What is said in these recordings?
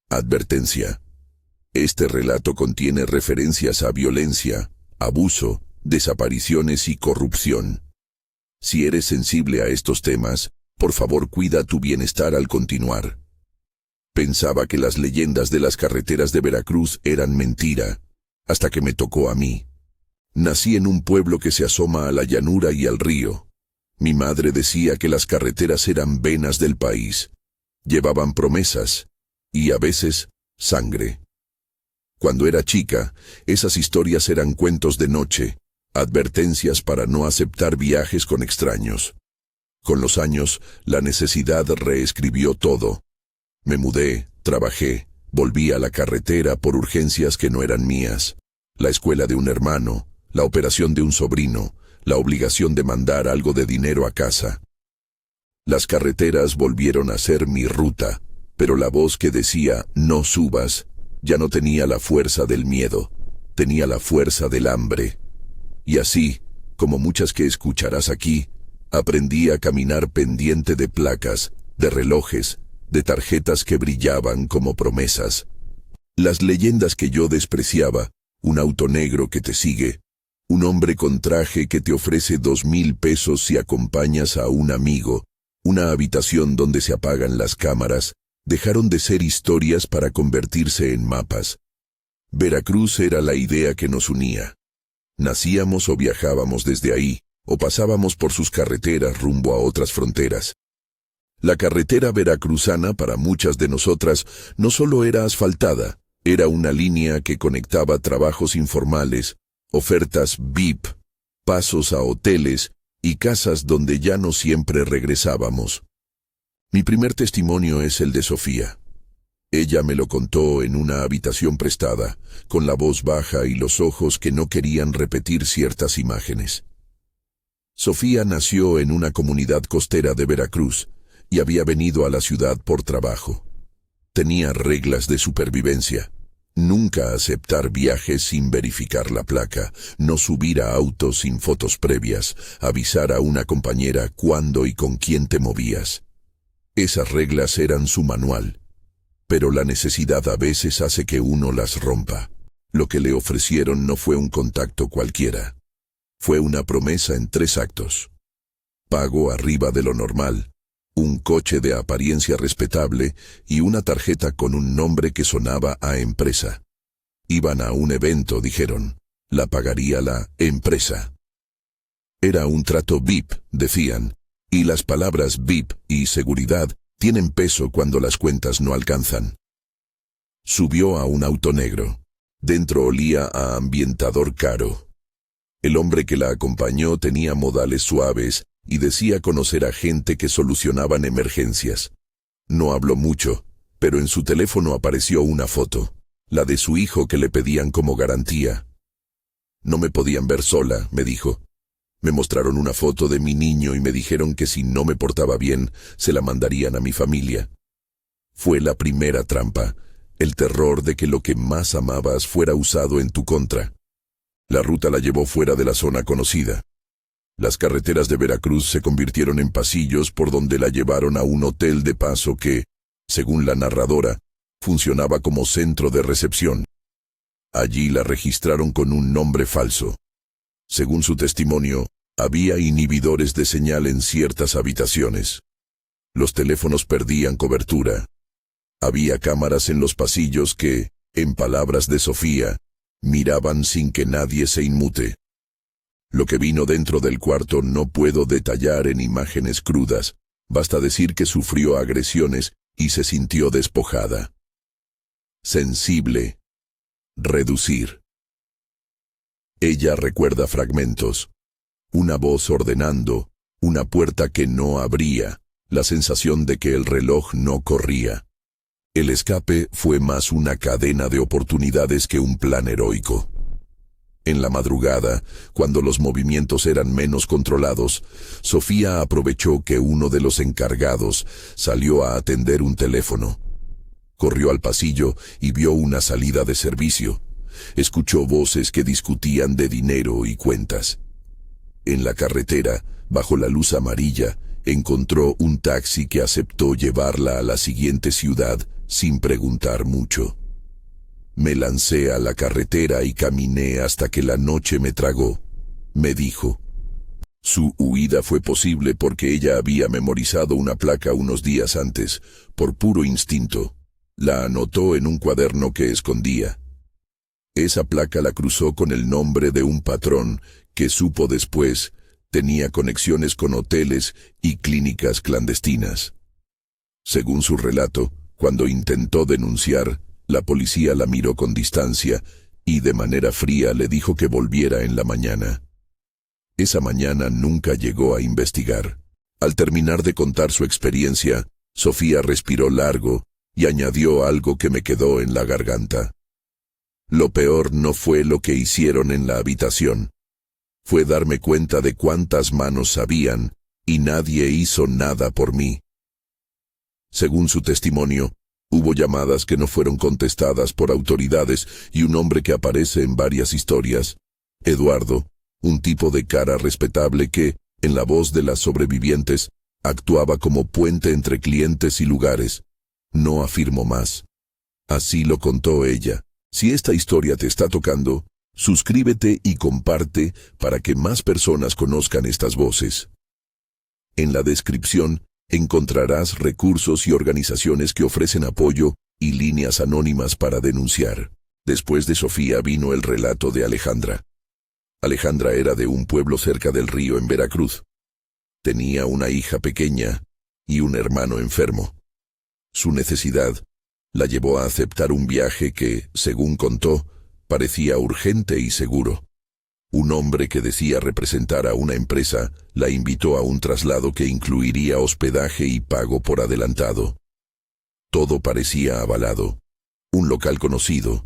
Advertencia. Este relato contiene referencias a violencia, abuso, desapariciones y corrupción. Si eres sensible a estos temas, por favor cuida tu bienestar al continuar. Pensaba que las leyendas de las carreteras de Veracruz eran mentira, hasta que me tocó a mí. Nací en un pueblo que se asoma a la llanura y al río. Mi madre decía que las carreteras eran venas del país. Llevaban promesas, y a veces, sangre. Cuando era chica, esas historias eran cuentos de noche, advertencias para no aceptar viajes con extraños. Con los años, la necesidad reescribió todo. Me mudé, trabajé, volví a la carretera por urgencias que no eran mías. La escuela de un hermano, la operación de un sobrino, la obligación de mandar algo de dinero a casa. Las carreteras volvieron a ser mi ruta, pero la voz que decía, no subas, ya no tenía la fuerza del miedo, tenía la fuerza del hambre. Y así, como muchas que escucharás aquí, aprendí a caminar pendiente de placas, de relojes, de tarjetas que brillaban como promesas. Las leyendas que yo despreciaba, un auto negro que te sigue, un hombre con traje que te ofrece 2,000 pesos si acompañas a un amigo, una habitación donde se apagan las cámaras, dejaron de ser historias para convertirse en mapas. Veracruz era la idea que nos unía. Nacíamos o viajábamos desde ahí, o pasábamos por sus carreteras rumbo a otras fronteras. La carretera veracruzana para muchas de nosotras no solo era asfaltada, era una línea que conectaba trabajos informales, ofertas VIP, pasos a hoteles y casas donde ya no siempre regresábamos. Mi primer testimonio es el de Sofía. Ella me lo contó en una habitación prestada, con la voz baja y los ojos que no querían repetir ciertas imágenes. Sofía nació en una comunidad costera de Veracruz y había venido a la ciudad por trabajo. Tenía reglas de supervivencia. Nunca aceptar viajes sin verificar la placa, no subir a autos sin fotos previas, avisar a una compañera cuándo y con quién te movías. Esas reglas eran su manual. Pero la necesidad a veces hace que uno las rompa. Lo que le ofrecieron no fue un contacto cualquiera. Fue una promesa en 3 actos. Pago arriba de lo normal, un coche de apariencia respetable y una tarjeta con un nombre que sonaba a empresa. Iban a un evento, dijeron. La pagaría la empresa. Era un trato VIP, decían, y las palabras VIP y seguridad tienen peso cuando las cuentas no alcanzan. Subió a un auto negro. Dentro olía a ambientador caro. El hombre que la acompañó tenía modales suaves y decía conocer a gente que solucionaban emergencias. No habló mucho, pero en su teléfono apareció una foto, la de su hijo que le pedían como garantía. No me podían ver sola, me dijo. Me mostraron una foto de mi niño y me dijeron que si no me portaba bien, se la mandarían a mi familia. Fue la primera trampa, el terror de que lo que más amabas fuera usado en tu contra. La ruta la llevó fuera de la zona conocida. Las carreteras de Veracruz se convirtieron en pasillos por donde la llevaron a un hotel de paso que, según la narradora, funcionaba como centro de recepción. Allí la registraron con un nombre falso. Según su testimonio, había inhibidores de señal en ciertas habitaciones. Los teléfonos perdían cobertura. Había cámaras en los pasillos que, en palabras de Sofía, miraban sin que nadie se inmute. Lo que vino dentro del cuarto no puedo detallar en imágenes crudas, basta decir que sufrió agresiones y se sintió despojada. Sensible. Reducir. Ella recuerda fragmentos. Una voz ordenando, una puerta que no abría, la sensación de que el reloj no corría. El escape fue más una cadena de oportunidades que un plan heroico. En la madrugada, cuando los movimientos eran menos controlados, Sofía aprovechó que uno de los encargados salió a atender un teléfono. Corrió al pasillo y vio una salida de servicio. Escuchó voces que discutían de dinero y cuentas. En la carretera, bajo la luz amarilla, encontró un taxi que aceptó llevarla a la siguiente ciudad sin preguntar mucho. Me lancé a la carretera y caminé hasta que la noche me tragó, me dijo. Su huida fue posible porque ella había memorizado una placa unos días antes, por puro instinto. La anotó en un cuaderno que escondía. Esa placa la cruzó con el nombre de un patrón que supo después tenía conexiones con hoteles y clínicas clandestinas. Según su relato, cuando intentó denunciar, la policía la miró con distancia y de manera fría le dijo que volviera en la mañana. Esa mañana nunca llegó a investigar. Al terminar de contar su experiencia, Sofía respiró largo y añadió algo que me quedó en la garganta. Lo peor no fue lo que hicieron en la habitación. Fue darme cuenta de cuántas manos sabían y nadie hizo nada por mí. Según su testimonio, hubo llamadas que no fueron contestadas por autoridades y un hombre que aparece en varias historias, Eduardo, un tipo de cara respetable que, en la voz de las sobrevivientes, actuaba como puente entre clientes y lugares. No afirmo más. Así lo contó ella. Si esta historia te está tocando, suscríbete y comparte para que más personas conozcan estas voces. En la descripción encontrarás recursos y organizaciones que ofrecen apoyo y líneas anónimas para denunciar. Después de Sofía vino el relato de Alejandra. Alejandra era de un pueblo cerca del río en Veracruz. Tenía una hija pequeña y un hermano enfermo. Su necesidad la llevó a aceptar un viaje que, según contó, parecía urgente y seguro. Un hombre que decía representar a una empresa la invitó a un traslado que incluiría hospedaje y pago por adelantado. Todo parecía avalado. Un local conocido,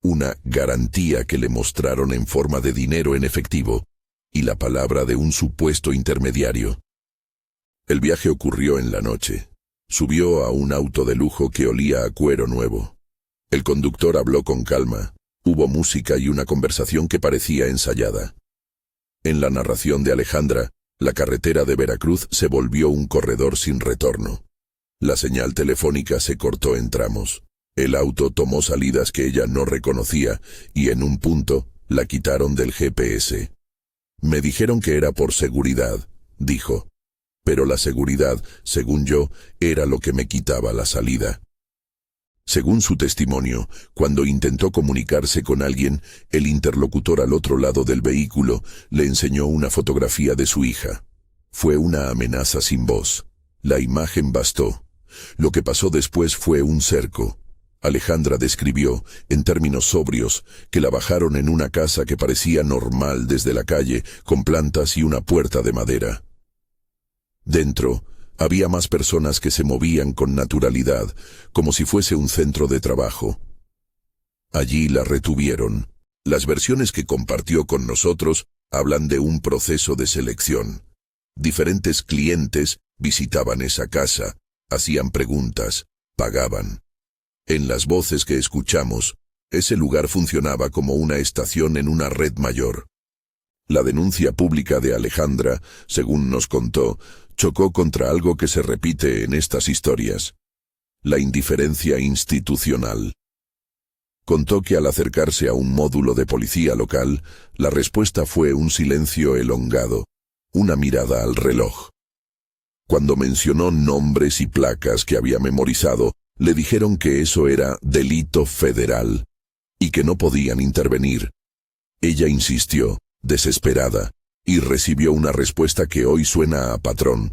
una garantía que le mostraron en forma de dinero en efectivo y la palabra de un supuesto intermediario. El viaje ocurrió en la noche. Subió a un auto de lujo que olía a cuero nuevo. El conductor habló con calma. Hubo música y una conversación que parecía ensayada. En la narración de Alejandra, la carretera de Veracruz se volvió un corredor sin retorno. La señal telefónica se cortó en tramos. El auto tomó salidas que ella no reconocía y en un punto la quitaron del GPS. Me dijeron que era por seguridad, dijo. Pero la seguridad, según yo, era lo que me quitaba la salida. Según su testimonio, cuando intentó comunicarse con alguien, el interlocutor al otro lado del vehículo le enseñó una fotografía de su hija. Fue una amenaza sin voz. La imagen bastó. Lo que pasó después fue un cerco. Alejandra describió, en términos sobrios, que la bajaron en una casa que parecía normal desde la calle, con plantas y una puerta de madera. Dentro, había más personas que se movían con naturalidad, como si fuese un centro de trabajo. Allí la retuvieron. Las versiones que compartió con nosotros hablan de un proceso de selección. Diferentes clientes visitaban esa casa, hacían preguntas, pagaban. En las voces que escuchamos, ese lugar funcionaba como una estación en una red mayor. La denuncia pública de Alejandra, según nos contó, chocó contra algo que se repite en estas historias: la indiferencia institucional. Contó que al acercarse a un módulo de policía local, la respuesta fue un silencio elongado, una mirada al reloj. Cuando mencionó nombres y placas que había memorizado, le dijeron que eso era delito federal y que no podían intervenir. Ella insistió, desesperada, y recibió una respuesta que hoy suena a patrón: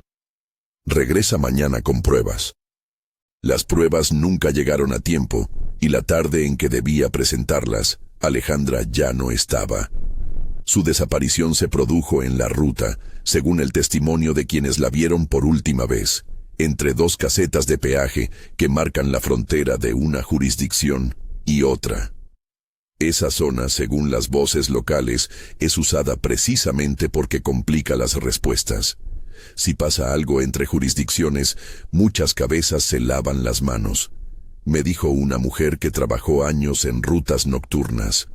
regresa mañana con pruebas. Las pruebas nunca llegaron a tiempo, y la tarde en que debía presentarlas, Alejandra ya no estaba. Su desaparición se produjo en la ruta, según el testimonio de quienes la vieron por última vez, entre dos casetas de peaje que marcan la frontera de una jurisdicción y otra. Esa zona, según las voces locales, es usada precisamente porque complica las respuestas. Si pasa algo entre jurisdicciones, muchas cabezas se lavan las manos. Me dijo una mujer que trabajó años en rutas nocturnas.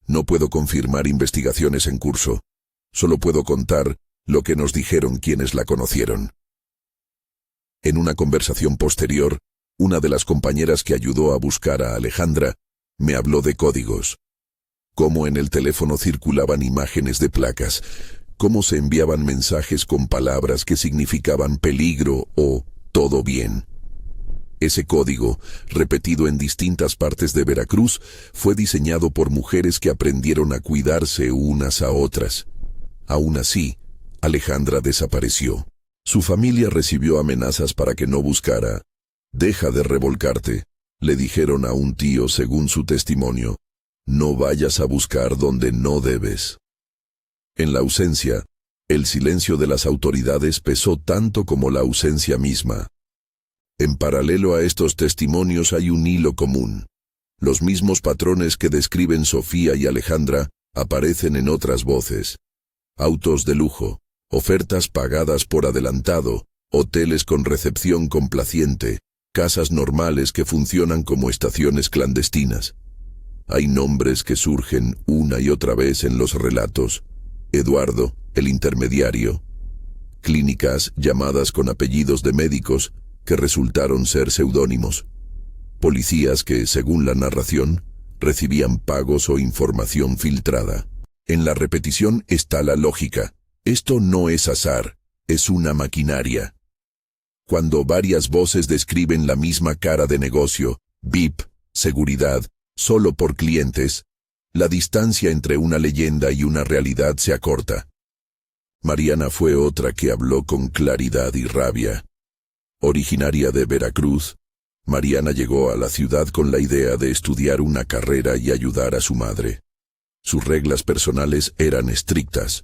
No puedo confirmar investigaciones en curso. Solo puedo contar lo que nos dijeron quienes la conocieron. En una conversación posterior, Una de las compañeras que ayudó a buscar a Alejandra me habló de códigos. Cómo en el teléfono circulaban imágenes de placas, cómo se enviaban mensajes con palabras que significaban peligro o todo bien. Ese código, repetido en distintas partes de Veracruz, fue diseñado por mujeres que aprendieron a cuidarse unas a otras. Aún así, Alejandra desapareció. Su familia recibió amenazas para que no buscara. «Deja de revolcarte», le dijeron a un tío según su testimonio. «No vayas a buscar donde no debes». En la ausencia, el silencio de las autoridades pesó tanto como la ausencia misma. En paralelo a estos testimonios hay un hilo común. Los mismos patrones que describen Sofía y Alejandra aparecen en otras voces. Autos de lujo, ofertas pagadas por adelantado, hoteles con recepción complaciente, casas normales que funcionan como estaciones clandestinas. Hay nombres que surgen una y otra vez en los relatos. Eduardo, el intermediario. Clínicas llamadas con apellidos de médicos que resultaron ser seudónimos. Policías que, según la narración, recibían pagos o información filtrada. En la repetición está la lógica. Esto no es azar, es una maquinaria. Cuando varias voces describen la misma cara de negocio, VIP, seguridad, solo por clientes, la distancia entre una leyenda y una realidad se acorta. Mariana fue otra que habló con claridad y rabia. Originaria de Veracruz, Mariana llegó a la ciudad con la idea de estudiar una carrera y ayudar a su madre. Sus reglas personales eran estrictas.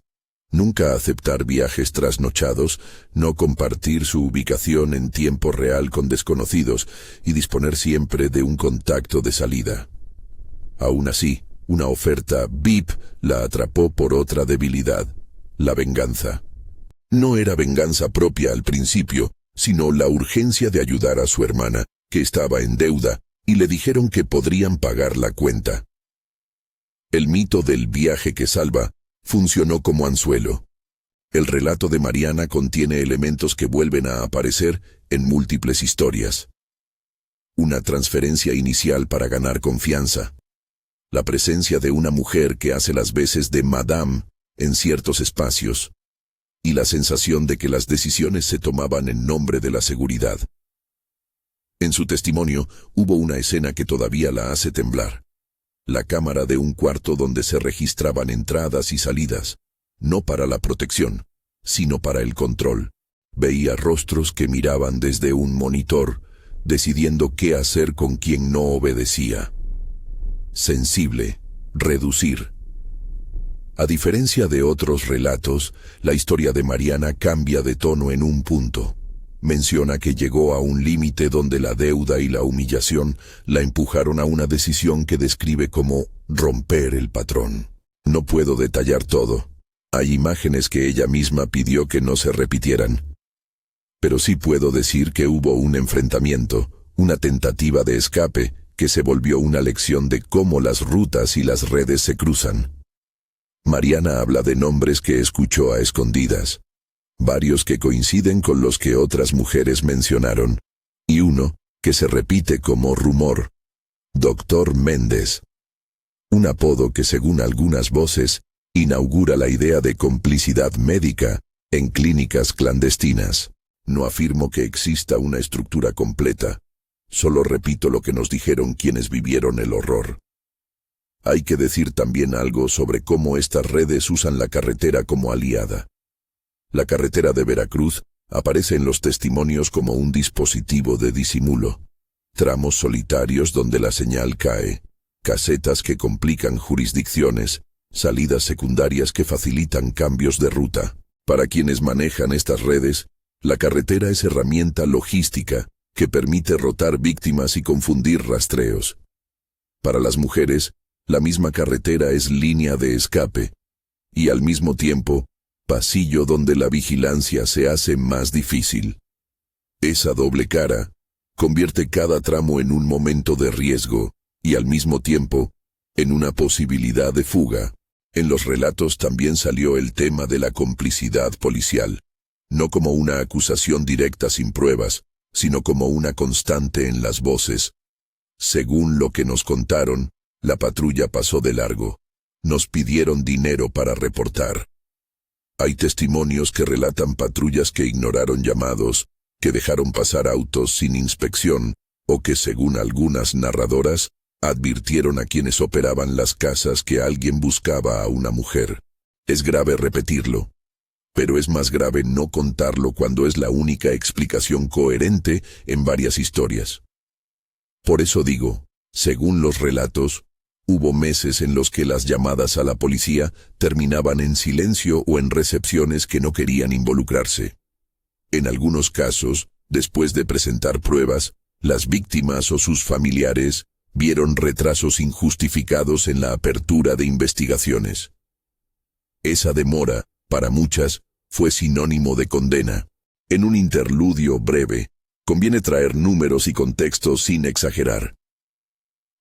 Nunca aceptar viajes trasnochados, no compartir su ubicación en tiempo real con desconocidos y disponer siempre de un contacto de salida. Aún así, una oferta VIP la atrapó por otra debilidad, la venganza. No era venganza propia al principio, sino la urgencia de ayudar a su hermana, que estaba en deuda, y le dijeron que podrían pagar la cuenta. El mito del viaje que salva funcionó como anzuelo. El relato de Mariana contiene elementos que vuelven a aparecer en múltiples historias. Una transferencia inicial para ganar confianza. La presencia de una mujer que hace las veces de madame en ciertos espacios. Y la sensación de que las decisiones se tomaban en nombre de la seguridad. En su testimonio, hubo una escena que todavía la hace temblar. La cámara de un cuarto donde se registraban entradas y salidas, no para la protección, sino para el control. Veía rostros que miraban desde un monitor, decidiendo qué hacer con quien no obedecía. Sensible, reducir. A diferencia de otros relatos, la historia de Mariana cambia de tono en un punto. Menciona que llegó a un límite donde la deuda y la humillación la empujaron a una decisión que describe como romper el patrón. No puedo detallar todo. Hay imágenes que ella misma pidió que no se repitieran. Pero sí puedo decir que hubo un enfrentamiento, una tentativa de escape, que se volvió una lección de cómo las rutas y las redes se cruzan. Mariana habla de nombres que escuchó a escondidas. Varios que coinciden con los que otras mujeres mencionaron, y uno que se repite como rumor. Doctor Méndez. Un apodo que según algunas voces, inaugura la idea de complicidad médica en clínicas clandestinas. No afirmo que exista una estructura completa, solo repito lo que nos dijeron quienes vivieron el horror. Hay que decir también algo sobre cómo estas redes usan la carretera como aliada. La carretera de Veracruz aparece en los testimonios como un dispositivo de disimulo. Tramos solitarios donde la señal cae, casetas que complican jurisdicciones, salidas secundarias que facilitan cambios de ruta. Para quienes manejan estas redes, la carretera es herramienta logística que permite rotar víctimas y confundir rastreos. Para las mujeres, la misma carretera es línea de escape, y al mismo tiempo, pasillo donde la vigilancia se hace más difícil. Esa doble cara convierte cada tramo en un momento de riesgo, y al mismo tiempo, en una posibilidad de fuga. En los relatos también salió el tema de la complicidad policial, no como una acusación directa sin pruebas, sino como una constante en las voces. Según lo que nos contaron, la patrulla pasó de largo. Nos pidieron dinero para reportar. Hay testimonios que relatan patrullas que ignoraron llamados, que dejaron pasar autos sin inspección, o que, según algunas narradoras, advirtieron a quienes operaban las casas que alguien buscaba a una mujer. Es grave repetirlo, pero es más grave no contarlo cuando es la única explicación coherente en varias historias. Por eso digo, según los relatos, hubo meses en los que las llamadas a la policía terminaban en silencio o en recepciones que no querían involucrarse. En algunos casos, después de presentar pruebas, las víctimas o sus familiares vieron retrasos injustificados en la apertura de investigaciones. Esa demora, para muchas, fue sinónimo de condena. En un interludio breve, conviene traer números y contextos sin exagerar.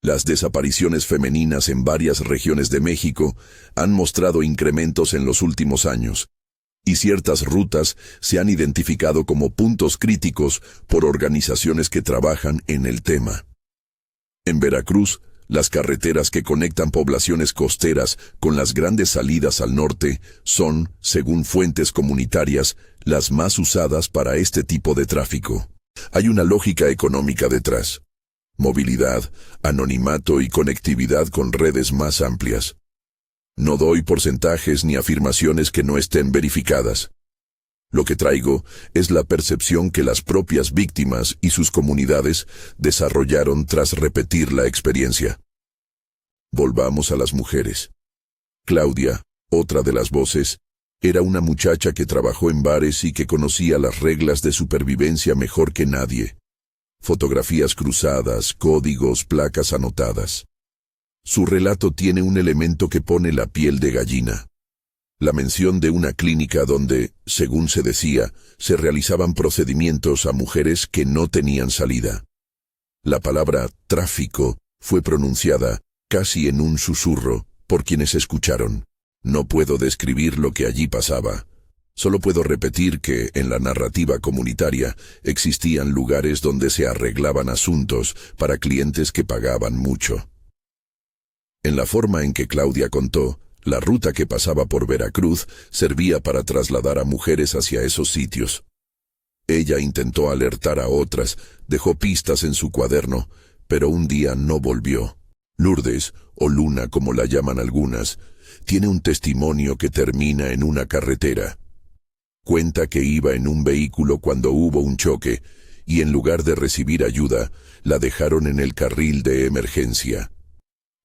Las desapariciones femeninas en varias regiones de México han mostrado incrementos en los últimos años, y ciertas rutas se han identificado como puntos críticos por organizaciones que trabajan en el tema. En Veracruz, las carreteras que conectan poblaciones costeras con las grandes salidas al norte son, según fuentes comunitarias, las más usadas para este tipo de tráfico. Hay una lógica económica detrás. Movilidad, anonimato y conectividad con redes más amplias. No doy porcentajes ni afirmaciones que no estén verificadas. Lo que traigo es la percepción que las propias víctimas y sus comunidades desarrollaron tras repetir la experiencia. Volvamos a las mujeres. Claudia, otra de las voces, era una muchacha que trabajó en bares y que conocía las reglas de supervivencia mejor que nadie. Fotografías cruzadas, códigos, placas anotadas. Su relato tiene un elemento que pone la piel de gallina. La mención de una clínica donde, según se decía, se realizaban procedimientos a mujeres que no tenían salida. La palabra tráfico fue pronunciada, casi en un susurro, por quienes escucharon. No puedo describir lo que allí pasaba. Solo puedo repetir que, en la narrativa comunitaria, existían lugares donde se arreglaban asuntos para clientes que pagaban mucho. En la forma en que Claudia contó, la ruta que pasaba por Veracruz servía para trasladar a mujeres hacia esos sitios. Ella intentó alertar a otras, dejó pistas en su cuaderno, pero un día no volvió. Lourdes, o Luna como la llaman algunas, tiene un testimonio que termina en una carretera. Cuenta que iba en un vehículo cuando hubo un choque, y en lugar de recibir ayuda, la dejaron en el carril de emergencia.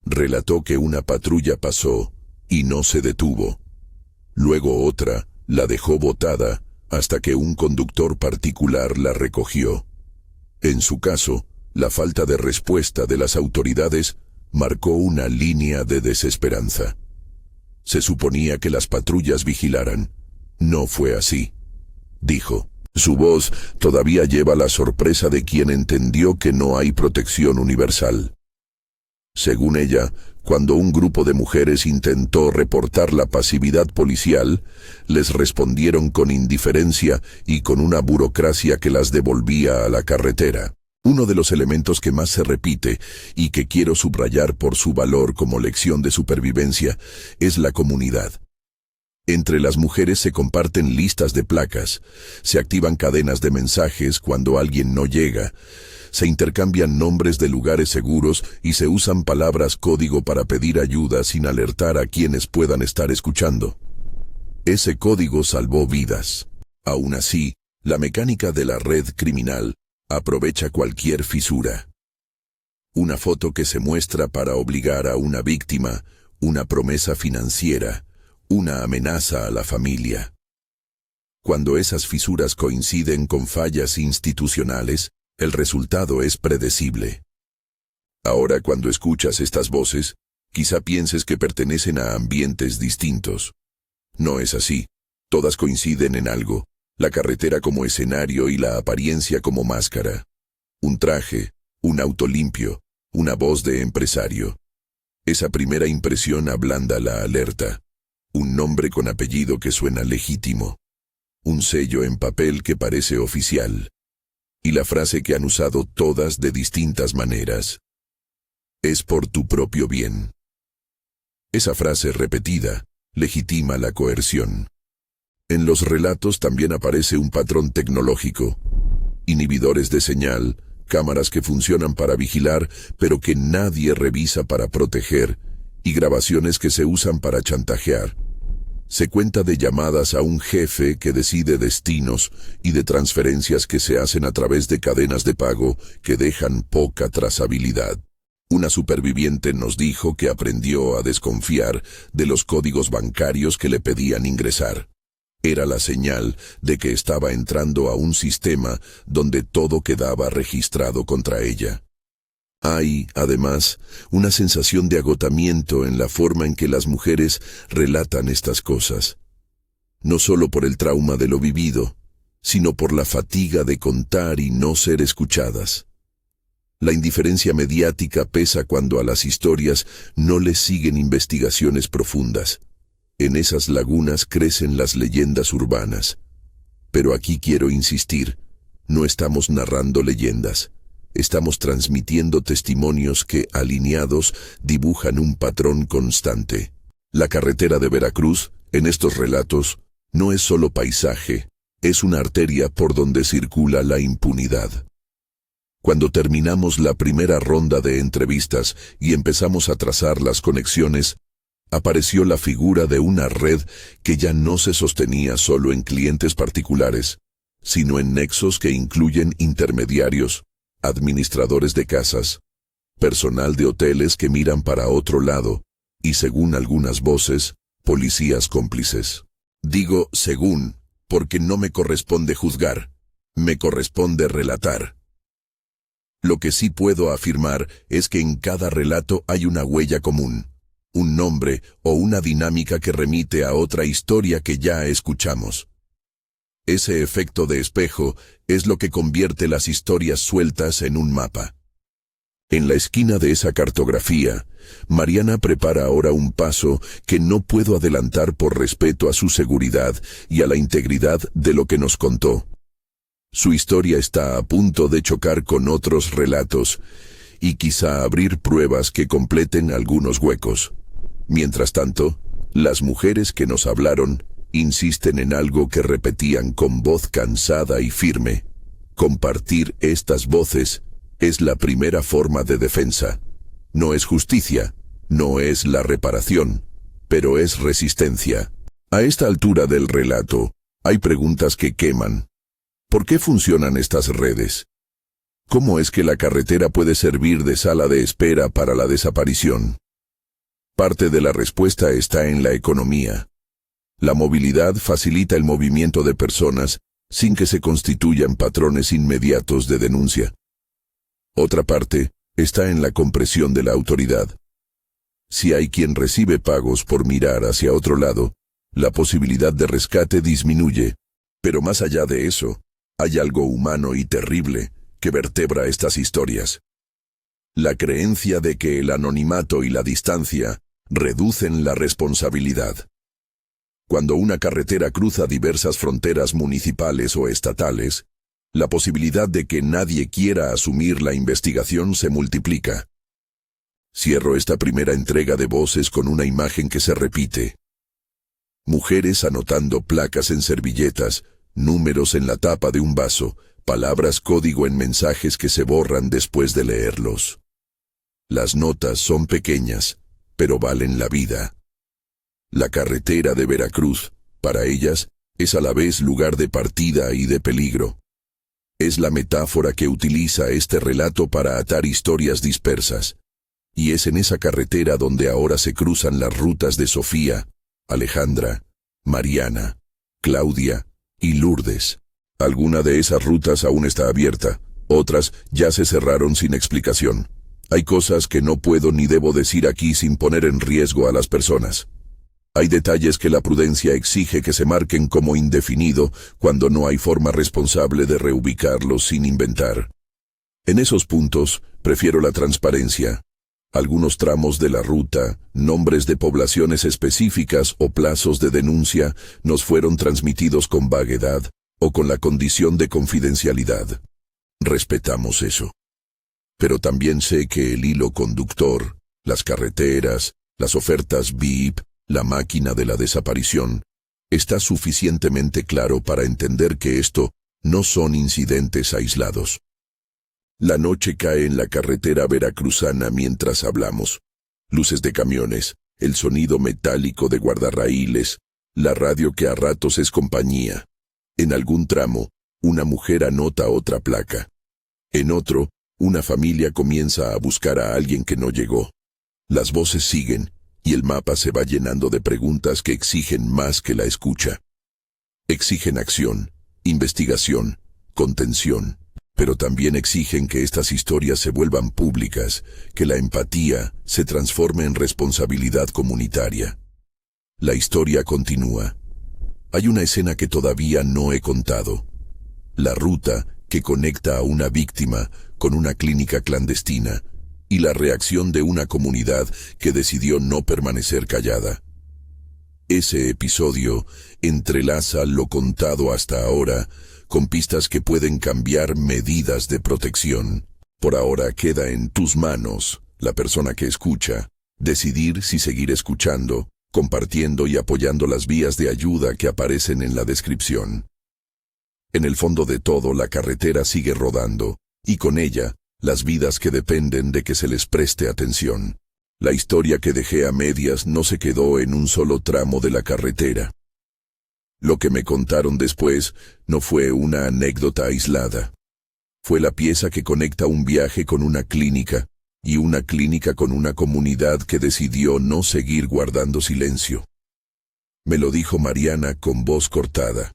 Relató que una patrulla pasó, y no se detuvo. Luego otra la dejó botada, hasta que un conductor particular la recogió. En su caso, la falta de respuesta de las autoridades marcó una línea de desesperanza. Se suponía que las patrullas vigilaran. No fue así, dijo. Su voz todavía lleva la sorpresa de quien entendió que no hay protección universal. Según ella, cuando un grupo de mujeres intentó reportar la pasividad policial, les respondieron con indiferencia y con una burocracia que las devolvía a la carretera. Uno de los elementos que más se repite y que quiero subrayar por su valor como lección de supervivencia es la comunidad. Entre las mujeres se comparten listas de placas, se activan cadenas de mensajes cuando alguien no llega, se intercambian nombres de lugares seguros y se usan palabras código para pedir ayuda sin alertar a quienes puedan estar escuchando. Ese código salvó vidas. Aún así, la mecánica de la red criminal aprovecha cualquier fisura. Una foto que se muestra para obligar a una víctima, una promesa financiera, una amenaza a la familia. Cuando esas fisuras coinciden con fallas institucionales, el resultado es predecible. Ahora, cuando escuchas estas voces, quizá pienses que pertenecen a ambientes distintos. No es así. Todas coinciden en algo: la carretera como escenario y la apariencia como máscara. Un traje, un auto limpio, una voz de empresario. Esa primera impresión ablanda la alerta. Un nombre con apellido que suena legítimo. Un sello en papel que parece oficial. Y la frase que han usado todas de distintas maneras. Es por tu propio bien. Esa frase repetida legitima la coerción. En los relatos también aparece un patrón tecnológico. Inhibidores de señal, cámaras que funcionan para vigilar, pero que nadie revisa para proteger, y grabaciones que se usan para chantajear. Se cuenta de llamadas a un jefe que decide destinos y de transferencias que se hacen a través de cadenas de pago que dejan poca trazabilidad. Una superviviente nos dijo que aprendió a desconfiar de los códigos bancarios que le pedían ingresar. Era la señal de que estaba entrando a un sistema donde todo quedaba registrado contra ella. Hay, además, una sensación de agotamiento en la forma en que las mujeres relatan estas cosas. No solo por el trauma de lo vivido, sino por la fatiga de contar y no ser escuchadas. La indiferencia mediática pesa cuando a las historias no les siguen investigaciones profundas. En esas lagunas crecen las leyendas urbanas. Pero aquí quiero insistir, no estamos narrando leyendas. Estamos transmitiendo testimonios que, alineados, dibujan un patrón constante. La carretera de Veracruz, en estos relatos, no es solo paisaje, es una arteria por donde circula la impunidad. Cuando terminamos la primera ronda de entrevistas y empezamos a trazar las conexiones, apareció la figura de una red que ya no se sostenía solo en clientes particulares, sino en nexos que incluyen intermediarios, administradores de casas, personal de hoteles que miran para otro lado, y según algunas voces, policías cómplices. Digo según, porque no me corresponde juzgar, me corresponde relatar. Lo que sí puedo afirmar es que en cada relato hay una huella común, un nombre o una dinámica que remite a otra historia que ya escuchamos. Ese efecto de espejo es lo que convierte las historias sueltas en un mapa. En la esquina de esa cartografía, Mariana prepara ahora un paso que no puedo adelantar por respeto a su seguridad y a la integridad de lo que nos contó. Su historia está a punto de chocar con otros relatos y quizá abrir pruebas que completen algunos huecos. Mientras tanto, las mujeres que nos hablaron insisten en algo que repetían con voz cansada y firme. Compartir estas voces es la primera forma de defensa. No es justicia, no es la reparación, pero es resistencia. A esta altura del relato, hay preguntas que queman. ¿Por qué funcionan estas redes? ¿Cómo es que la carretera puede servir de sala de espera para la desaparición? Parte de la respuesta está en la economía. La movilidad facilita el movimiento de personas sin que se constituyan patrones inmediatos de denuncia. Otra parte está en la compresión de la autoridad. Si hay quien recibe pagos por mirar hacia otro lado, la posibilidad de rescate disminuye. Pero más allá de eso, hay algo humano y terrible que vertebra estas historias. La creencia de que el anonimato y la distancia reducen la responsabilidad. Cuando una carretera cruza diversas fronteras municipales o estatales, la posibilidad de que nadie quiera asumir la investigación se multiplica. Cierro esta primera entrega de voces con una imagen que se repite. Mujeres anotando placas en servilletas, números en la tapa de un vaso, palabras código en mensajes que se borran después de leerlos. Las notas son pequeñas, pero valen la vida. La carretera de Veracruz, para ellas, es a la vez lugar de partida y de peligro. Es la metáfora que utiliza este relato para atar historias dispersas. Y es en esa carretera donde ahora se cruzan las rutas de Sofía, Alejandra, Mariana, Claudia y Lourdes. Alguna de esas rutas aún está abierta, otras ya se cerraron sin explicación. Hay cosas que no puedo ni debo decir aquí sin poner en riesgo a las personas. Hay detalles que la prudencia exige que se marquen como indefinido cuando no hay forma responsable de reubicarlos sin inventar. En esos puntos, prefiero la transparencia. Algunos tramos de la ruta, nombres de poblaciones específicas o plazos de denuncia nos fueron transmitidos con vaguedad o con la condición de confidencialidad. Respetamos eso. Pero también sé que el hilo conductor, las carreteras, las ofertas VIP, la máquina de la desaparición, está suficientemente claro para entender que esto no son incidentes aislados. La noche cae en la carretera veracruzana mientras hablamos. Luces de camiones, el sonido metálico de guardarraíles, la radio que a ratos es compañía. En algún tramo, una mujer anota otra placa. En otro, una familia comienza a buscar a alguien que no llegó. Las voces siguen, y el mapa se va llenando de preguntas que exigen más que la escucha. Exigen acción, investigación, contención, pero también exigen que estas historias se vuelvan públicas, que la empatía se transforme en responsabilidad comunitaria. La historia continúa. Hay una escena que todavía no he contado. La ruta que conecta a una víctima con una clínica clandestina y la reacción de una comunidad que decidió no permanecer callada. Ese episodio entrelaza lo contado hasta ahora con pistas que pueden cambiar medidas de protección. Por ahora queda en tus manos, la persona que escucha, decidir si seguir escuchando, compartiendo y apoyando las vías de ayuda que aparecen en la descripción. En el fondo de todo, la carretera sigue rodando, y con ella, las vidas que dependen de que se les preste atención. La historia que dejé a medias no se quedó en un solo tramo de la carretera. Lo que me contaron después no fue una anécdota aislada. Fue la pieza que conecta un viaje con una clínica, y una clínica con una comunidad que decidió no seguir guardando silencio. Me lo dijo Mariana con voz cortada.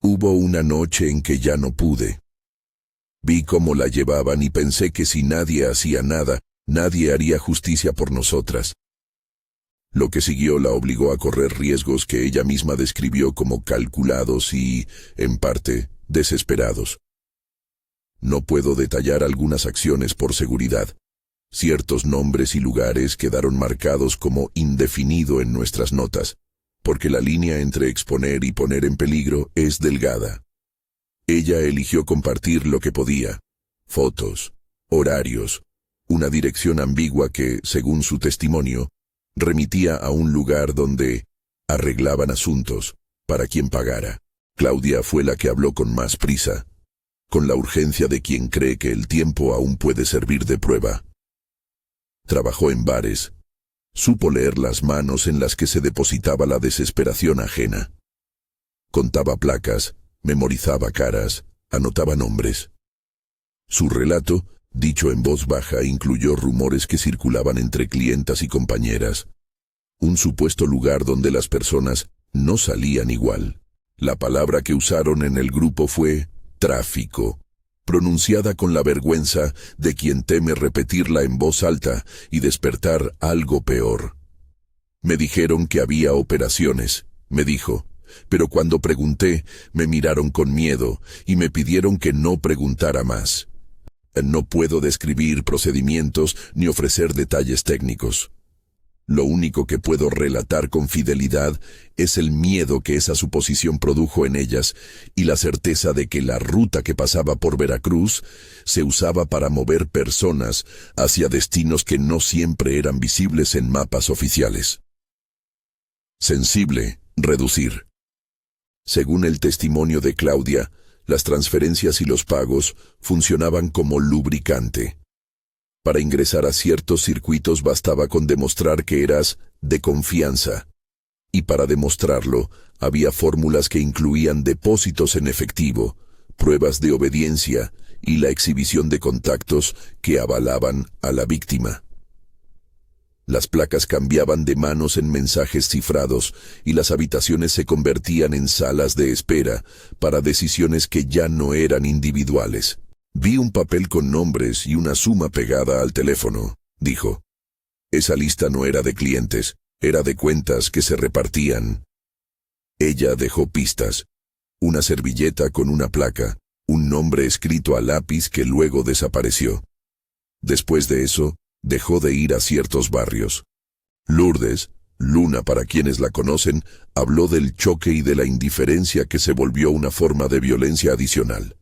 Hubo una noche en que ya no pude. Vi cómo la llevaban y pensé que si nadie hacía nada, nadie haría justicia por nosotras. Lo que siguió la obligó a correr riesgos que ella misma describió como calculados y, en parte, desesperados. No puedo detallar algunas acciones por seguridad. Ciertos nombres y lugares quedaron marcados como indefinido en nuestras notas, porque la línea entre exponer y poner en peligro es delgada. Ella eligió compartir lo que podía: fotos, horarios, una dirección ambigua que, según su testimonio, remitía a un lugar donde arreglaban asuntos para quien pagara. Claudia fue la que habló con más prisa, con la urgencia de quien cree que el tiempo aún puede servir de prueba. Trabajó en bares. Supo leer las manos en las que se depositaba la desesperación ajena. Contaba placas, memorizaba caras, anotaba nombres. Su relato, dicho en voz baja, incluyó rumores que circulaban entre clientas y compañeras. Un supuesto lugar donde las personas no salían igual. La palabra que usaron en el grupo fue tráfico, pronunciada con la vergüenza de quien teme repetirla en voz alta y despertar algo peor. Me dijeron que había operaciones, me dijo, pero cuando pregunté, me miraron con miedo y me pidieron que no preguntara más. No puedo describir procedimientos ni ofrecer detalles técnicos. Lo único que puedo relatar con fidelidad es el miedo que esa suposición produjo en ellas y la certeza de que la ruta que pasaba por Veracruz se usaba para mover personas hacia destinos que no siempre eran visibles en mapas oficiales. Sensible, reducir. Según el testimonio de Claudia, las transferencias y los pagos funcionaban como lubricante. Para ingresar a ciertos circuitos bastaba con demostrar que eras de confianza. Y para demostrarlo, había fórmulas que incluían depósitos en efectivo, pruebas de obediencia y la exhibición de contactos que avalaban a la víctima. Las placas cambiaban de manos en mensajes cifrados y las habitaciones se convertían en salas de espera para decisiones que ya no eran individuales. Vi un papel con nombres y una suma pegada al teléfono, dijo. Esa lista no era de clientes, era de cuentas que se repartían. Ella dejó pistas. Una servilleta con una placa, un nombre escrito a lápiz que luego desapareció. Después de eso, dejó de ir a ciertos barrios. Lourdes, Luna para quienes la conocen, habló del choque y de la indiferencia que se volvió una forma de violencia adicional.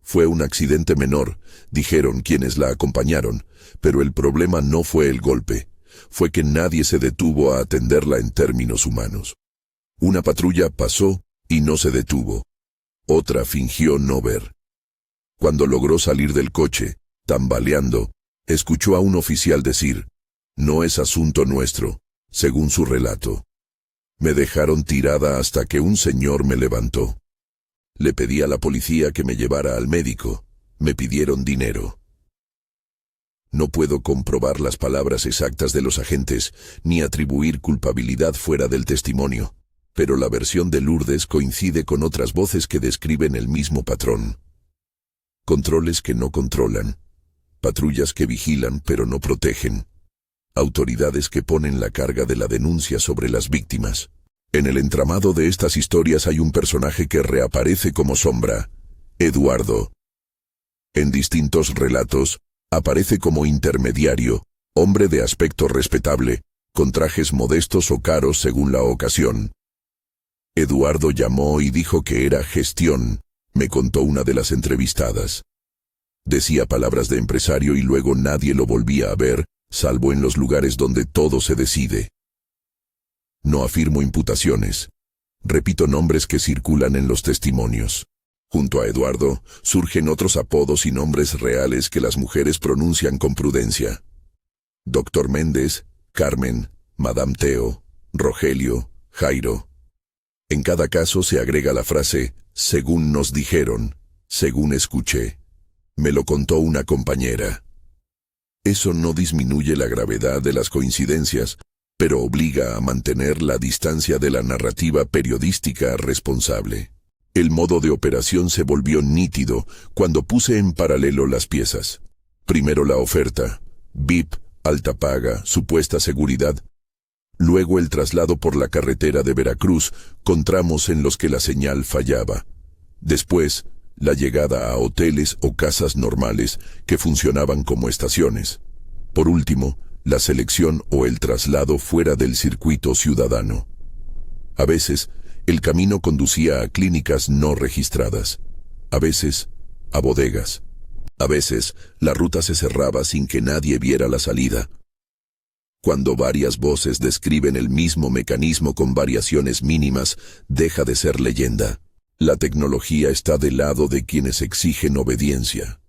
Fue un accidente menor, dijeron quienes la acompañaron, pero el problema no fue el golpe, fue que nadie se detuvo a atenderla en términos humanos. Una patrulla pasó y no se detuvo. Otra fingió no ver. Cuando logró salir del coche, tambaleando, escuchó a un oficial decir, «No es asunto nuestro», según su relato. Me dejaron tirada hasta que un señor me levantó. Le pedí a la policía que me llevara al médico. Me pidieron dinero. No puedo comprobar las palabras exactas de los agentes, ni atribuir culpabilidad fuera del testimonio, pero la versión de Lourdes coincide con otras voces que describen el mismo patrón. Controles que no controlan, patrullas que vigilan pero no protegen, autoridades que ponen la carga de la denuncia sobre las víctimas. En el entramado de estas historias hay un personaje que reaparece como sombra, Eduardo. En distintos relatos, aparece como intermediario, hombre de aspecto respetable, con trajes modestos o caros según la ocasión. Eduardo llamó y dijo que era gestión, me contó una de las entrevistadas. Decía palabras de empresario y luego nadie lo volvía a ver, salvo en los lugares donde todo se decide. No afirmo imputaciones. Repito nombres que circulan en los testimonios. Junto a Eduardo, surgen otros apodos y nombres reales que las mujeres pronuncian con prudencia. Doctor Méndez, Carmen, Madame Teo, Rogelio, Jairo. En cada caso se agrega la frase, según nos dijeron, según escuché. Me lo contó una compañera. Eso no disminuye la gravedad de las coincidencias, pero obliga a mantener la distancia de la narrativa periodística responsable. El modo de operación se volvió nítido cuando puse en paralelo las piezas. Primero la oferta, VIP, alta paga, supuesta seguridad. Luego el traslado por la carretera de Veracruz, con tramos en los que la señal fallaba. Después, la llegada a hoteles o casas normales que funcionaban como estaciones. Por último, la selección o el traslado fuera del circuito ciudadano. A veces, el camino conducía a clínicas no registradas. A veces, a bodegas. A veces, la ruta se cerraba sin que nadie viera la salida. Cuando varias voces describen el mismo mecanismo con variaciones mínimas, deja de ser leyenda. La tecnología está del lado de quienes exigen obediencia.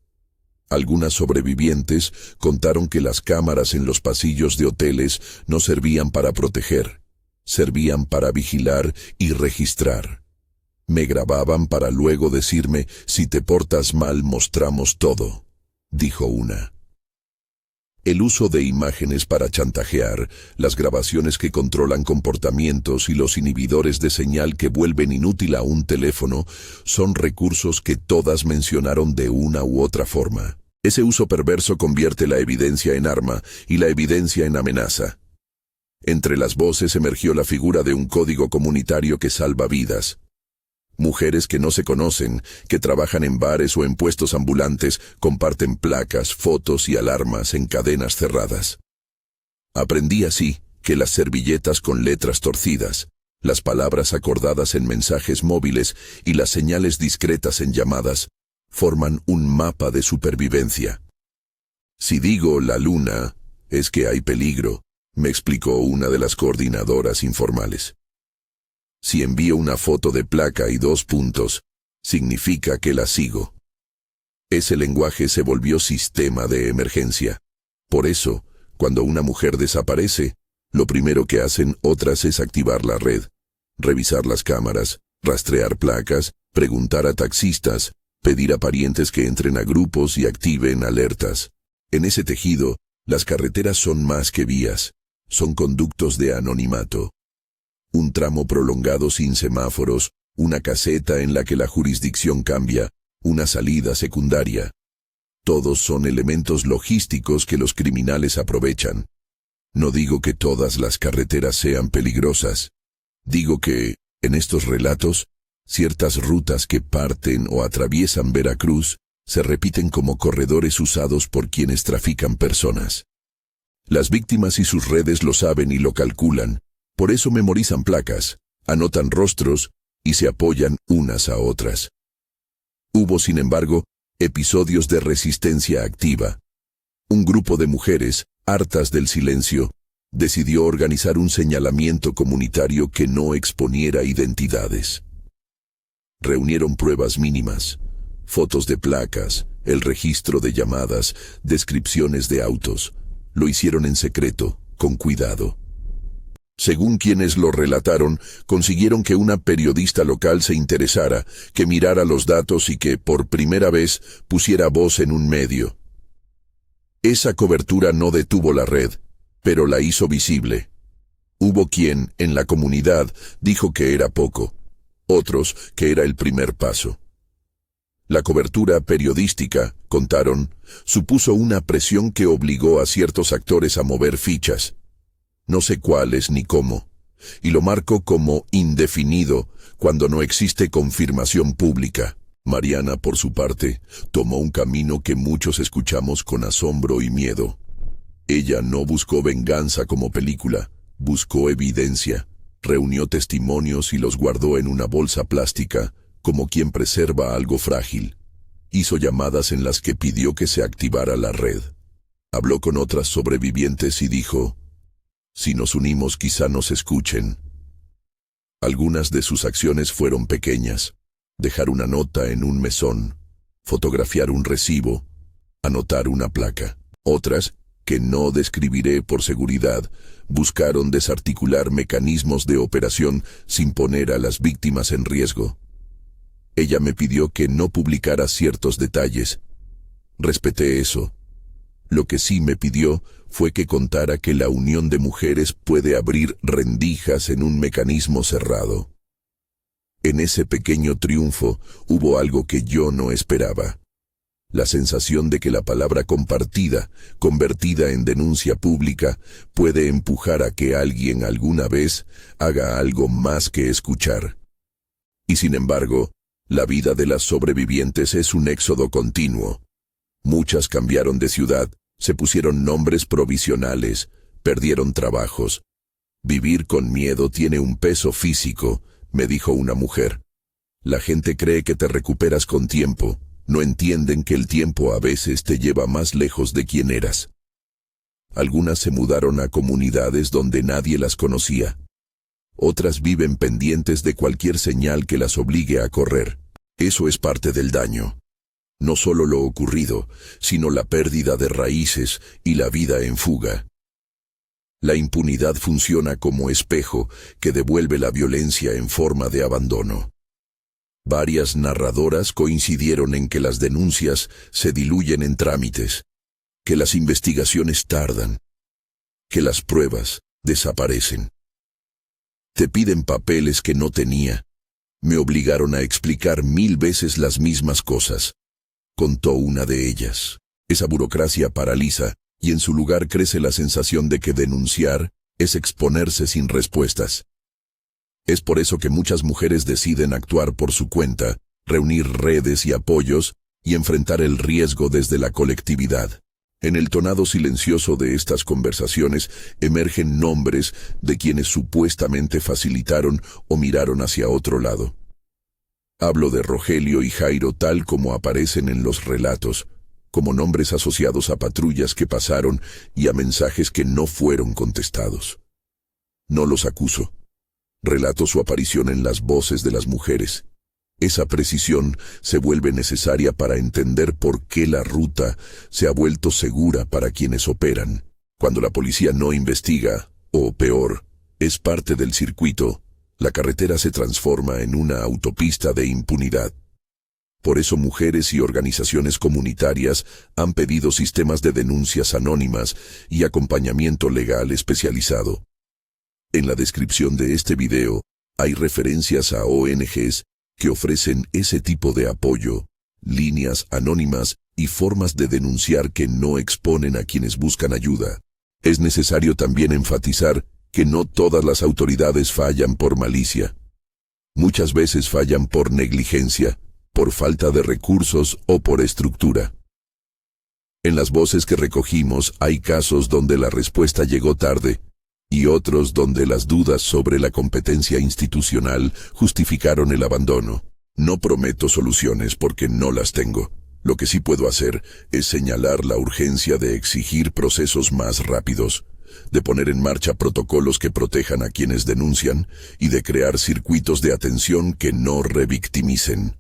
Algunas sobrevivientes contaron que las cámaras en los pasillos de hoteles no servían para proteger, servían para vigilar y registrar. Me grababan para luego decirme, si te portas mal mostramos todo, dijo una. El uso de imágenes para chantajear, las grabaciones que controlan comportamientos y los inhibidores de señal que vuelven inútil a un teléfono son recursos que todas mencionaron de una u otra forma. Ese uso perverso convierte la evidencia en arma y la evidencia en amenaza. Entre las voces emergió la figura de un código comunitario que salva vidas. Mujeres que no se conocen, que trabajan en bares o en puestos ambulantes, comparten placas, fotos y alarmas en cadenas cerradas. Aprendí así que las servilletas con letras torcidas, las palabras acordadas en mensajes móviles y las señales discretas en llamadas, forman un mapa de supervivencia. Si digo la luna, es que hay peligro, me explicó una de las coordinadoras informales. Si envío una foto de placa y 2 puntos, significa que la sigo. Ese lenguaje se volvió sistema de emergencia. Por eso, cuando una mujer desaparece, lo primero que hacen otras es activar la red, revisar las cámaras, rastrear placas, preguntar a taxistas, pedir a parientes que entren a grupos y activen alertas. En ese tejido, las carreteras son más que vías, son conductos de anonimato. Un tramo prolongado sin semáforos, una caseta en la que la jurisdicción cambia, una salida secundaria. Todos son elementos logísticos que los criminales aprovechan. No digo que todas las carreteras sean peligrosas. Digo que, en estos relatos, ciertas rutas que parten o atraviesan Veracruz se repiten como corredores usados por quienes trafican personas. Las víctimas y sus redes lo saben y lo calculan. Por eso memorizan placas, anotan rostros y se apoyan unas a otras. Hubo, sin embargo, Episodios de resistencia activa. Un grupo de mujeres, hartas del silencio, decidió organizar un señalamiento comunitario que no exponiera identidades. Reunieron pruebas mínimas, fotos de placas, el registro de llamadas, descripciones de autos. Lo hicieron en secreto, con cuidado. Según quienes lo relataron, consiguieron que una periodista local se interesara, que mirara los datos y que, por primera vez, pusiera voz en un medio. Esa cobertura no detuvo la red, pero la hizo visible. Hubo quien, en la comunidad, dijo que era poco, otros que era el primer paso. La cobertura periodística, contaron, supuso una presión que obligó a ciertos actores a mover fichas. No sé cuáles ni cómo, y lo marco como indefinido cuando no existe confirmación pública. Mariana, por su parte, tomó un camino que muchos escuchamos con asombro y miedo. Ella no buscó venganza como película, buscó evidencia, reunió testimonios y los guardó en una bolsa plástica, como quien preserva algo frágil. Hizo llamadas en las que pidió que se activara la red. Habló con otras sobrevivientes y dijo: si nos unimos quizá nos escuchen. Algunas de sus acciones fueron pequeñas: dejar una nota en un mesón, fotografiar un recibo, anotar una placa. Otras, que no describiré por seguridad, buscaron desarticular mecanismos de operación sin poner a las víctimas en riesgo. Ella me pidió que no publicara ciertos detalles. Respeté eso. Lo que sí me pidió fue que contara que la unión de mujeres puede abrir rendijas en un mecanismo cerrado. En ese pequeño triunfo hubo algo que yo no esperaba. La sensación de que la palabra compartida, convertida en denuncia pública, puede empujar a que alguien alguna vez haga algo más que escuchar. Y sin embargo, la vida de las sobrevivientes es un éxodo continuo. Muchas cambiaron de ciudad, se pusieron nombres provisionales, perdieron trabajos. Vivir con miedo tiene un peso físico, me dijo una mujer. La gente cree que te recuperas con tiempo, no entienden que el tiempo a veces te lleva más lejos de quien eras. Algunas se mudaron a comunidades donde nadie las conocía. Otras viven pendientes de cualquier señal que las obligue a correr. Eso es parte del daño. No solo lo ocurrido, sino la pérdida de raíces y la vida en fuga. La impunidad funciona como espejo que devuelve la violencia en forma de abandono. Varias narradoras coincidieron en que las denuncias se diluyen en trámites, que las investigaciones tardan, que las pruebas desaparecen. Te piden papeles que no tenía. Me obligaron a explicar 1000 veces las mismas cosas, contó una de ellas. Esa burocracia paraliza, y en su lugar crece la sensación de que denunciar es exponerse sin respuestas. Es por eso que muchas mujeres deciden actuar por su cuenta, reunir redes y apoyos, y enfrentar el riesgo desde la colectividad. En el tonado silencioso de estas conversaciones emergen nombres de quienes supuestamente facilitaron o miraron hacia otro lado. Hablo de Rogelio y Jairo tal como aparecen en los relatos, como nombres asociados a patrullas que pasaron y a mensajes que no fueron contestados. No los acuso. Relato su aparición en las voces de las mujeres. Esa precisión se vuelve necesaria para entender por qué la ruta se ha vuelto segura para quienes operan. Cuando la policía no investiga, o peor, es parte del circuito, la carretera se transforma en una autopista de impunidad. Por eso mujeres y organizaciones comunitarias han pedido sistemas de denuncias anónimas y acompañamiento legal especializado. En la descripción de este video hay referencias a ONGs que ofrecen ese tipo de apoyo, líneas anónimas y formas de denunciar que no exponen a quienes buscan ayuda. Es necesario también enfatizar que no todas las autoridades fallan por malicia. Muchas veces fallan por negligencia, por falta de recursos o por estructura. En las voces que recogimos hay casos donde la respuesta llegó tarde, y otros donde las dudas sobre la competencia institucional justificaron el abandono. No prometo soluciones porque no las tengo. Lo que sí puedo hacer es señalar la urgencia de exigir procesos más rápidos, de poner en marcha protocolos que protejan a quienes denuncian y de crear circuitos de atención que no revictimicen.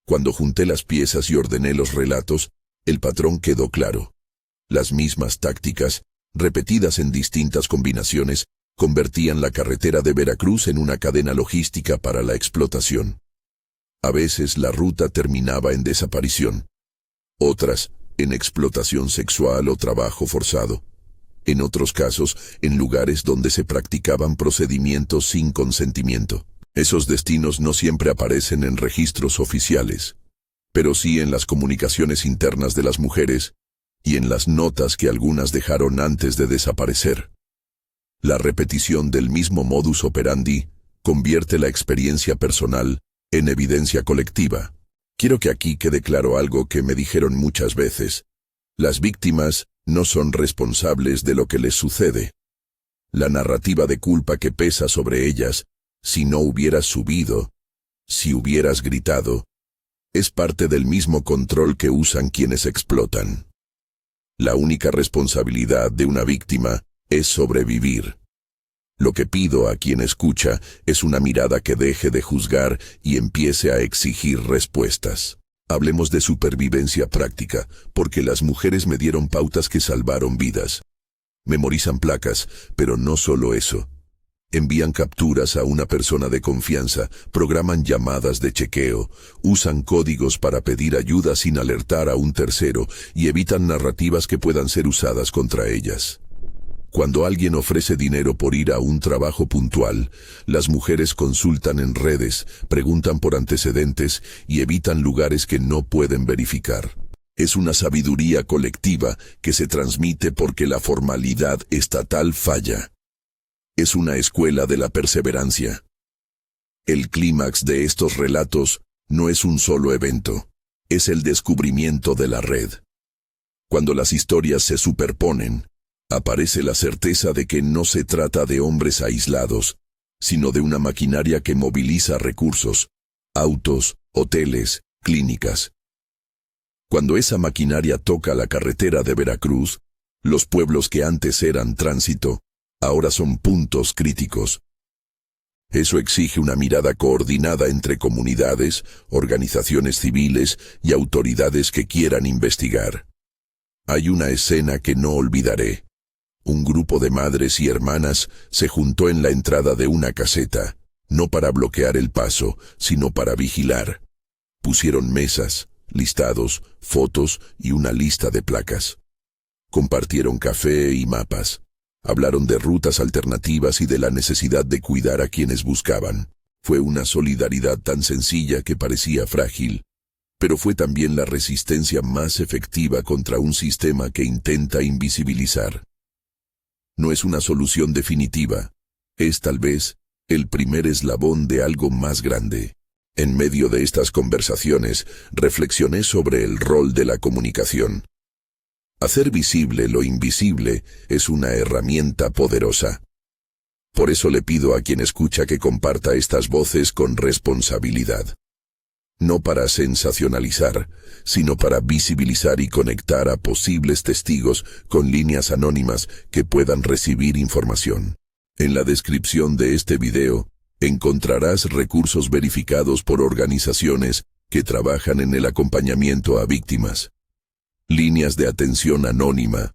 Cuando junté las piezas y ordené los relatos, el patrón quedó claro. Las mismas tácticas, repetidas en distintas combinaciones, convertían la carretera de Veracruz en una cadena logística para la explotación. A veces la ruta terminaba en desaparición, otras en explotación sexual o trabajo forzado. En otros casos, en lugares donde se practicaban procedimientos sin consentimiento. Esos destinos no siempre aparecen en registros oficiales, pero sí en las comunicaciones internas de las mujeres y en las notas que algunas dejaron antes de desaparecer. La repetición del mismo modus operandi convierte la experiencia personal en evidencia colectiva. Quiero que aquí quede claro algo que me dijeron muchas veces. Las víctimas no son responsables de lo que les sucede. La narrativa de culpa que pesa sobre ellas, si no hubieras subido, si hubieras gritado, es parte del mismo control que usan quienes explotan. La única responsabilidad de una víctima es sobrevivir. Lo que pido a quien escucha es una mirada que deje de juzgar y empiece a exigir respuestas. Hablemos de supervivencia práctica, porque las mujeres me dieron pautas que salvaron vidas. Memorizan placas, pero no solo eso. Envían capturas a una persona de confianza, programan llamadas de chequeo, usan códigos para pedir ayuda sin alertar a un tercero y evitan narrativas que puedan ser usadas contra ellas. Cuando alguien ofrece dinero por ir a un trabajo puntual, las mujeres consultan en redes, preguntan por antecedentes y evitan lugares que no pueden verificar. Es una sabiduría colectiva que se transmite porque la formalidad estatal falla. Es una escuela de la perseverancia. El clímax de estos relatos no es un solo evento, es el descubrimiento de la red. Cuando las historias se superponen, aparece la certeza de que no se trata de hombres aislados, sino de una maquinaria que moviliza recursos, autos, hoteles, clínicas. Cuando esa maquinaria toca la carretera de Veracruz, los pueblos que antes eran tránsito, ahora son puntos críticos. Eso exige una mirada coordinada entre comunidades, organizaciones civiles y autoridades que quieran investigar. Hay una escena que no olvidaré. Un grupo de madres y hermanas se juntó en la entrada de una caseta, no para bloquear el paso, sino para vigilar. Pusieron mesas, listados, fotos y una lista de placas. Compartieron café y mapas. Hablaron de rutas alternativas y de la necesidad de cuidar a quienes buscaban. Fue una solidaridad tan sencilla que parecía frágil, pero fue también la resistencia más efectiva contra un sistema que intenta invisibilizar. No es una solución definitiva, es tal vez el primer eslabón de algo más grande. En medio de estas conversaciones, reflexioné sobre el rol de la comunicación. Hacer visible lo invisible es una herramienta poderosa. Por eso le pido a quien escucha que comparta estas voces con responsabilidad. No para sensacionalizar, sino para visibilizar y conectar a posibles testigos con líneas anónimas que puedan recibir información. En la descripción de este video, encontrarás recursos verificados por organizaciones que trabajan en el acompañamiento a víctimas. Líneas de atención anónima,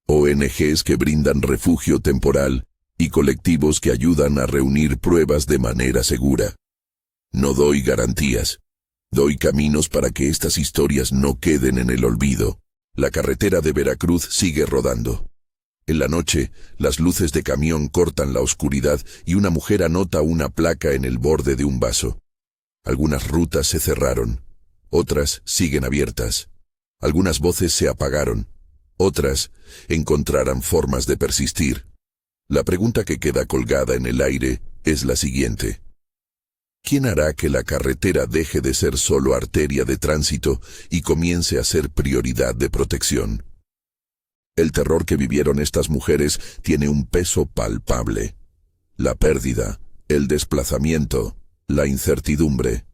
ONGs que brindan refugio temporal y colectivos que ayudan a reunir pruebas de manera segura. No doy garantías. Doy caminos para que estas historias no queden en el olvido. La carretera de Veracruz sigue rodando. En la noche, las luces de camión cortan la oscuridad y una mujer anota una placa en el borde de un vaso. Algunas rutas se cerraron, otras siguen abiertas. Algunas voces se apagaron, otras encontrarán formas de persistir. La pregunta que queda colgada en el aire es la siguiente. ¿Quién hará que la carretera deje de ser solo arteria de tránsito y comience a ser prioridad de protección? El terror que vivieron estas mujeres tiene un peso palpable. La pérdida, el desplazamiento, la incertidumbre.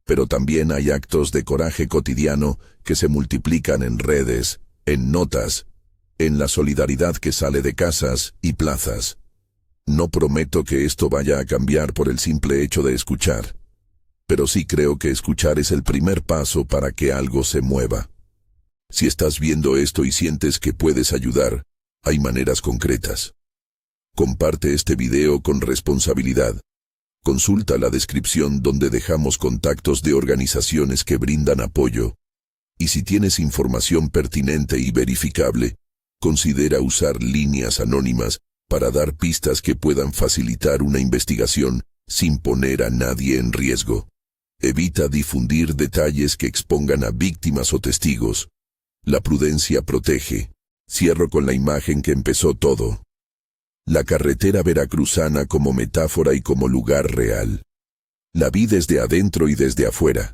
Pero también hay actos de coraje cotidiano que se multiplican en redes, en notas, en la solidaridad que sale de casas y plazas. No prometo que esto vaya a cambiar por el simple hecho de escuchar, pero sí creo que escuchar es el primer paso para que algo se mueva. Si estás viendo esto y sientes que puedes ayudar, hay maneras concretas. Comparte este video con responsabilidad. Consulta la descripción donde dejamos contactos de organizaciones que brindan apoyo. Y si tienes información pertinente y verificable, considera usar líneas anónimas para dar pistas que puedan facilitar una investigación sin poner a nadie en riesgo. Evita difundir detalles que expongan a víctimas o testigos. La prudencia protege. Cierro con la imagen que empezó todo. La carretera veracruzana como metáfora y como lugar real. La vi desde adentro y desde afuera.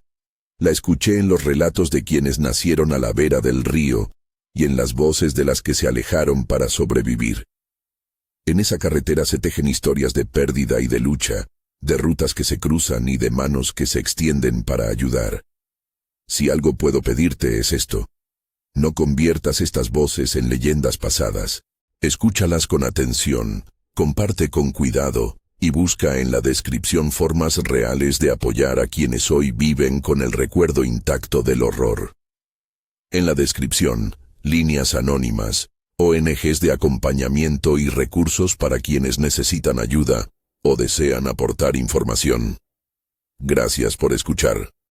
La escuché en los relatos de quienes nacieron a la vera del río y en las voces de las que se alejaron para sobrevivir. En esa carretera se tejen historias de pérdida y de lucha, de rutas que se cruzan y de manos que se extienden para ayudar. Si algo puedo pedirte es esto. No conviertas estas voces en leyendas pasadas. Escúchalas con atención, comparte con cuidado, y busca en la descripción formas reales de apoyar a quienes hoy viven con el recuerdo intacto del horror. En la descripción, líneas anónimas, ONGs de acompañamiento y recursos para quienes necesitan ayuda o desean aportar información. Gracias por escuchar.